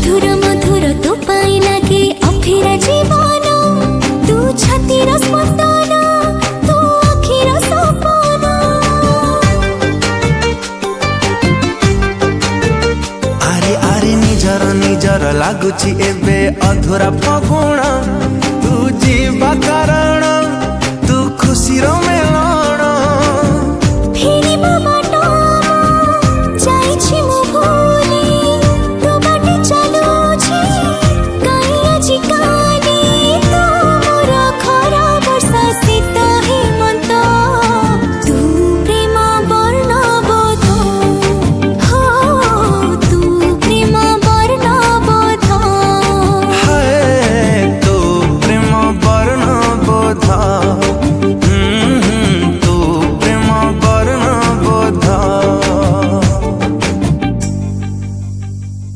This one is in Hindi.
मधुर मधुर तो पाई लगे अफेरा जीवन तू छातीर स्पंदन तू अखिर सपन। आरे आरे निजर निजर लागुची एबे अधूरा फगुण तू जीवा कारण तू खुशी रो मेलन।